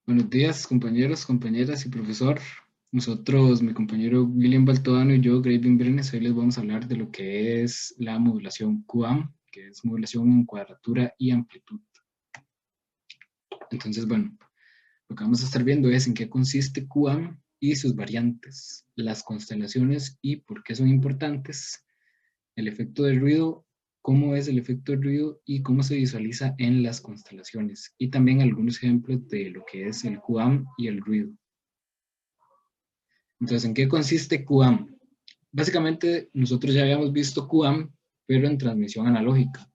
Buenos días, compañeros, compañeras y profesor. Nosotros, mi compañero William Baltodano y yo, Graving Brenes, hoy les vamos a hablar de lo que es la modulación QAM, que es modulación en cuadratura y amplitud. Entonces, bueno, lo que vamos a estar viendo es en qué consiste QAM y sus variantes, las constelaciones y por qué son importantes, el efecto del ruido, cómo es el efecto del ruido y cómo se visualiza en las constelaciones, y también algunos ejemplos de lo que es el QAM y el ruido. Entonces, ¿en qué consiste QAM? Básicamente, nosotros ya habíamos visto QAM, pero en transmisión analógica.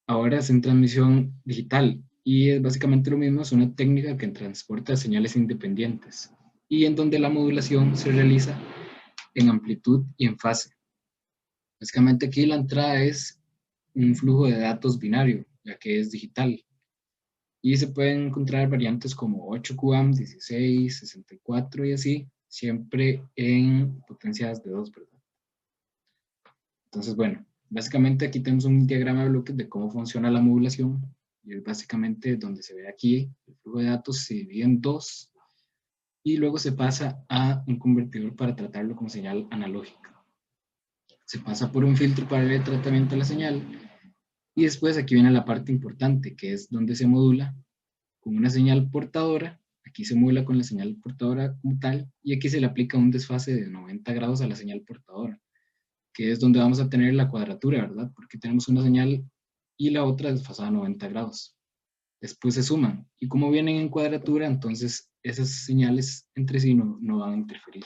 Ahora es en transmisión digital y es básicamente lo mismo, es una técnica que transporta señales independientes y en donde la modulación se realiza en amplitud y en fase. Básicamente aquí la entrada es un flujo de datos binario, ya que es digital. Y se pueden encontrar variantes como 8 QAM, 16, 64 y así, siempre en potencias de 2, ¿verdad? Entonces, bueno, básicamente aquí tenemos un diagrama de bloques de cómo funciona la modulación. Y es básicamente donde se ve aquí, el flujo de datos se divide en dos y luego se pasa a un convertidor para tratarlo como señal analógica. Se pasa por un filtro para el tratamiento de la señal y después aquí viene la parte importante, que es donde se modula con una señal portadora. Aquí se modula con la señal portadora como tal y aquí se le aplica un desfase de 90 grados a la señal portadora, que es donde vamos a tener la cuadratura, ¿verdad? Porque tenemos una señal y la otra desfasada a 90 grados. Después se suman y como vienen en cuadratura, entonces esas señales entre sí no van a interferir.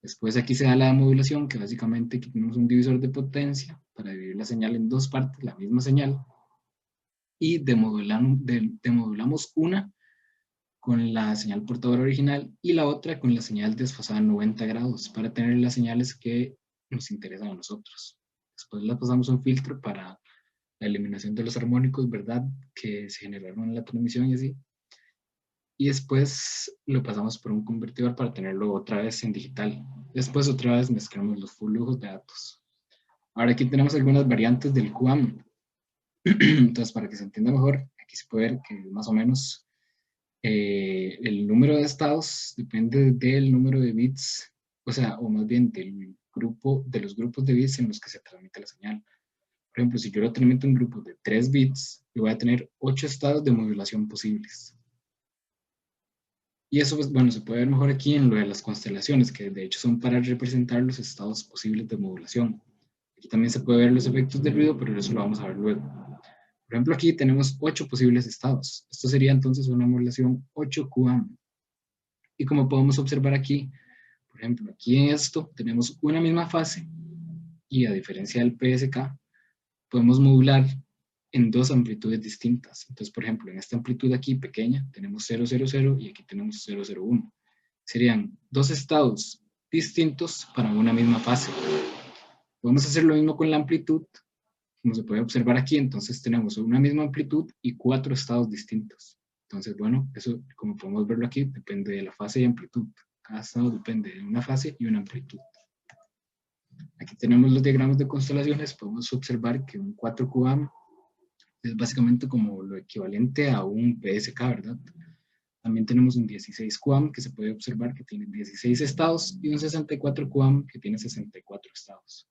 Después aquí se da la modulación, que básicamente aquí tenemos un divisor de potencia para dividir la señal en dos partes, la misma señal, y demodulamos una con la señal portadora original y la otra con la señal desfasada a 90 grados para tener las señales que nos interesan a nosotros. Después le pasamos un filtro para la eliminación de los armónicos, ¿verdad? Que se generaron en la transmisión y así. Y después lo pasamos por un convertidor para tenerlo otra vez en digital. Después otra vez mezclamos los flujos de datos. Ahora aquí tenemos algunas variantes del QAM. Entonces, para que se entienda mejor, aquí se puede ver que más o menos el número de estados depende del número de bits, o sea, o más bien del grupo, de los grupos de bits en los que se transmite la señal. Por ejemplo, si yo lo transmito en grupos de 3 bits, yo voy a tener 8 estados de modulación posibles. Y eso, pues, bueno, se puede ver mejor aquí en lo de las constelaciones, que de hecho son para representar los estados posibles de modulación. Aquí también se puede ver los efectos de ruido, pero eso lo vamos a ver luego. Por ejemplo, aquí tenemos 8 posibles estados. Esto sería entonces una modulación 8 QAM. Y como podemos observar aquí, por ejemplo, aquí en esto tenemos una misma fase y a diferencia del PSK, podemos modular en dos amplitudes distintas. Entonces, por ejemplo, en esta amplitud aquí pequeña tenemos 000 y aquí tenemos 001. Serían dos estados distintos para una misma fase. Podemos hacer lo mismo con la amplitud, como se puede observar aquí. Entonces tenemos una misma amplitud y cuatro estados distintos. Entonces, bueno, eso, como podemos verlo aquí, depende de la fase y amplitud. Cada estado depende de una fase y una amplitud. Aquí tenemos los diagramas de constelaciones. Podemos observar que un 4QAM es básicamente como lo equivalente a un PSK, ¿verdad? También tenemos un 16 QAM que se puede observar que tiene 16 estados y un 64 QAM que tiene 64 estados.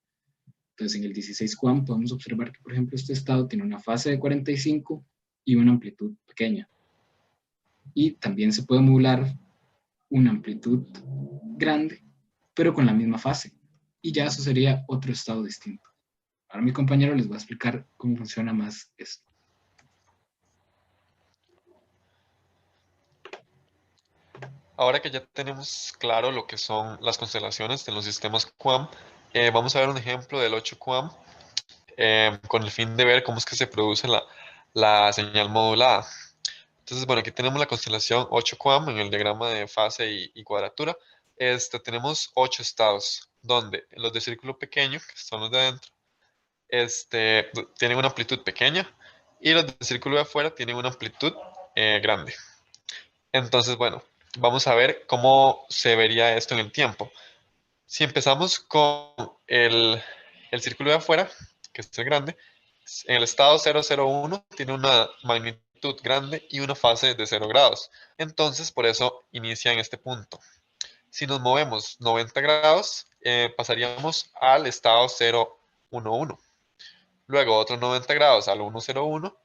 Entonces, en el 16 QAM podemos observar que, por ejemplo, este estado tiene una fase de 45 y una amplitud pequeña. Y también se puede modular una amplitud grande, pero con la misma fase. Y ya eso sería otro estado distinto. Ahora mi compañero les va a explicar cómo funciona más esto. Ahora que ya tenemos claro lo que son las constelaciones de los sistemas QAM, vamos a ver un ejemplo del 8 QAM con el fin de ver cómo es que se produce la señal modulada. Entonces, bueno, aquí tenemos la constelación 8 QAM en el diagrama de fase y cuadratura. Tenemos 8 estados, donde los de círculo pequeño, que son los de adentro, tienen una amplitud pequeña y los de círculo de afuera tienen una amplitud grande. Entonces, bueno, vamos a ver cómo se vería esto en el tiempo. Si empezamos con círculo de afuera, que es el grande, en el estado 001 tiene una magnitud amplitud grande y una fase de 0 grados. Entonces, por eso inicia en este punto. Si nos movemos 90 grados, pasaríamos al estado 011. Luego otros 90 grados al 101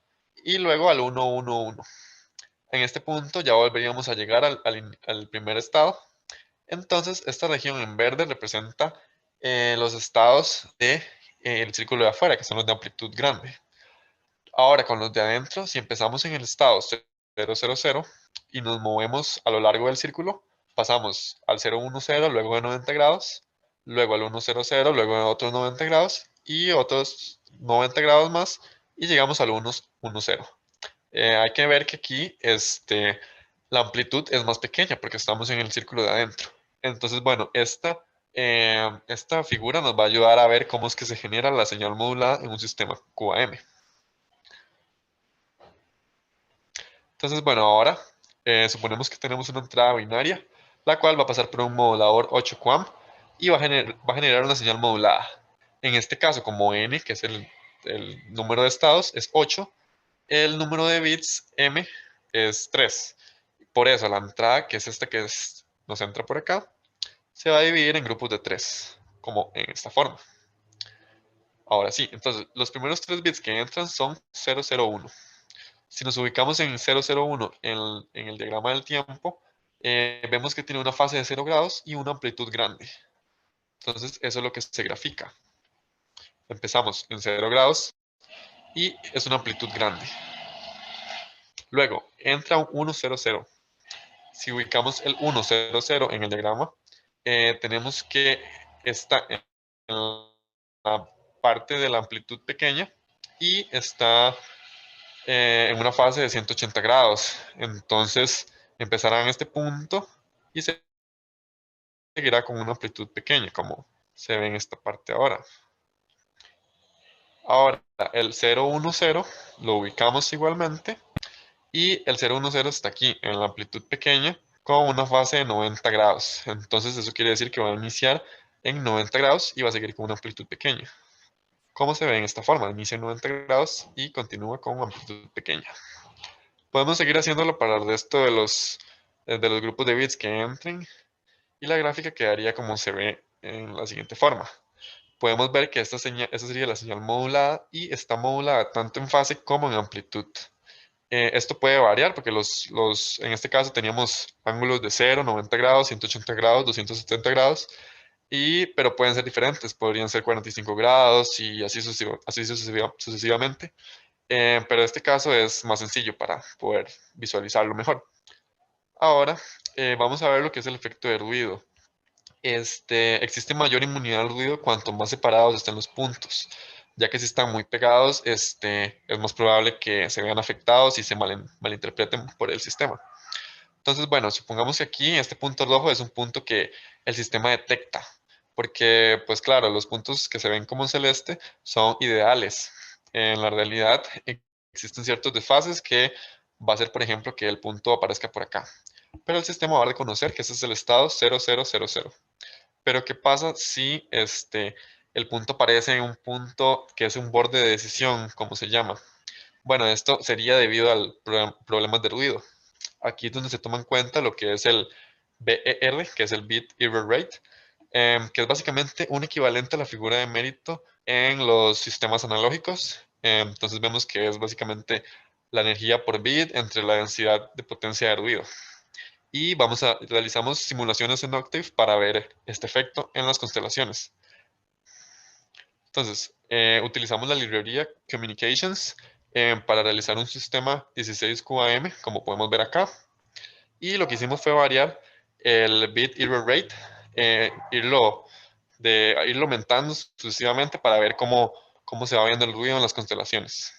y luego al 111. En este punto ya volveríamos a llegar al primer estado. Entonces, esta región en verde representa los estados del círculo de afuera, que son los de amplitud grande. Ahora, con los de adentro, si empezamos en el estado 000 y nos movemos a lo largo del círculo, pasamos al 010, luego de 90 grados, luego al 100, luego de otros 90 grados y otros 90 grados más y llegamos al 110. Hay que ver que aquí la amplitud es más pequeña porque estamos en el círculo de adentro. Entonces, bueno, esta figura nos va a ayudar a ver cómo es que se genera la señal modulada en un sistema QAM. Entonces, bueno, ahora suponemos que tenemos una entrada binaria, la cual va a pasar por un modulador 8 QAM y va a generar una señal modulada. En este caso, como n, que es el número de estados, es 8, el número de bits, m, es 3. Por eso la entrada, que es esta que nos entra por acá, se va a dividir en grupos de 3, como en esta forma. Ahora sí, entonces los primeros 3 bits que entran son 001. Si nos ubicamos en 001 en el diagrama del tiempo, vemos que tiene una fase de 0 grados y una amplitud grande. Entonces eso es lo que se grafica. Empezamos en 0 grados y es una amplitud grande. Luego entra un 100. Si ubicamos el 100 en el diagrama, tenemos que está en la parte de la amplitud pequeña y está en una fase de 180 grados. Entonces empezará en este punto y seguirá con una amplitud pequeña, como se ve en esta parte ahora. Ahora, el 010 lo ubicamos igualmente y el 010 está aquí en la amplitud pequeña con una fase de 90 grados. Entonces eso quiere decir que va a iniciar en 90 grados y va a seguir con una amplitud pequeña. ¿Cómo se ve en esta forma? Inicia en 90 grados y continúa con una amplitud pequeña. Podemos seguir haciéndolo para el resto de los grupos de bits que entren y la gráfica quedaría como se ve en la siguiente forma. Podemos ver que esta sería la señal modulada y está modulada tanto en fase como en amplitud. Esto puede variar porque en este caso teníamos ángulos de 0, 90 grados, 180 grados, 270 grados, pero pueden ser diferentes, podrían ser 45 grados y así sucesivamente. Pero este caso es más sencillo para poder visualizarlo mejor. Ahora vamos a ver lo que es el efecto de ruido. Existe mayor inmunidad al ruido cuanto más separados estén los puntos, ya que si están muy pegados, es más probable que se vean afectados y se malinterpreten por el sistema. Entonces, bueno, supongamos que aquí este punto rojo es un punto que el sistema detecta, porque, pues claro, los puntos que se ven como celeste son ideales. En la realidad existen ciertos desfases que va a ser, por ejemplo, que el punto aparezca por acá. Pero el sistema va a reconocer que ese es el estado 0000. Pero ¿qué pasa si el punto aparece en un punto que es un borde de decisión, como se llama? Bueno, esto sería debido al problemas de ruido. Aquí es donde se toma en cuenta lo que es el BER, que es el Bit Error Rate, que es básicamente un equivalente a la figura de mérito en los sistemas analógicos. Entonces vemos que es básicamente la energía por bit entre la densidad de potencia de ruido. Y realizamos simulaciones en Octave para ver este efecto en las constelaciones. Entonces, utilizamos la librería Communications para realizar un sistema 16 QAM, como podemos ver acá. Y lo que hicimos fue variar el bit error rate, irlo aumentando sucesivamente para ver cómo se va viendo el ruido en las constelaciones.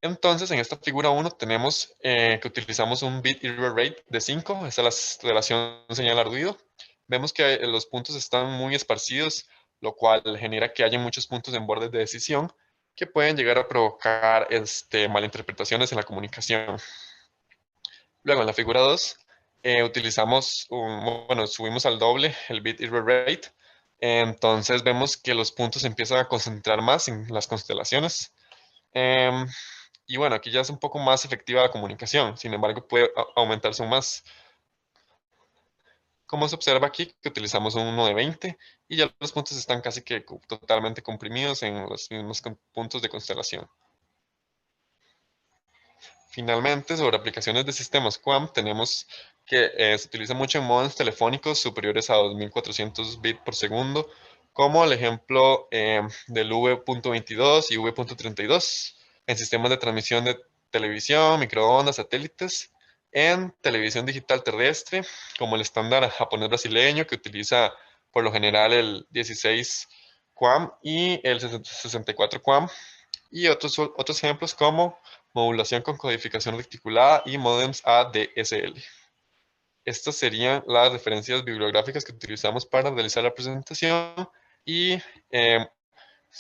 Entonces, en esta figura 1 tenemos que utilizamos un bit error rate de 5, esta es la relación señal ruido. Vemos que los puntos están muy esparcidos, lo cual genera que haya muchos puntos en bordes de decisión que pueden llegar a provocar malinterpretaciones en la comunicación. Luego, en la figura 2, subimos al doble el bit error rate. Entonces, vemos que los puntos empiezan a concentrar más en las constelaciones. Y bueno, aquí ya es un poco más efectiva la comunicación, sin embargo puede aumentarse aún más. Como se observa aquí, que utilizamos un 1 de 20 y ya los puntos están casi que totalmente comprimidos en los mismos puntos de constelación. Finalmente, sobre aplicaciones de sistemas QAM, tenemos que se utiliza mucho en modems telefónicos superiores a 2400 bits por segundo, como el ejemplo del V.22 y V.32, en sistemas de transmisión de televisión, microondas, satélites, en televisión digital terrestre, como el estándar japonés brasileño, que utiliza por lo general el 16 QAM y el 64 QAM, y otros ejemplos como modulación con codificación reticulada y modems ADSL. Estas serían las referencias bibliográficas que utilizamos para realizar la presentación y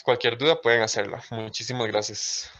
cualquier duda pueden hacerla. Muchísimas gracias.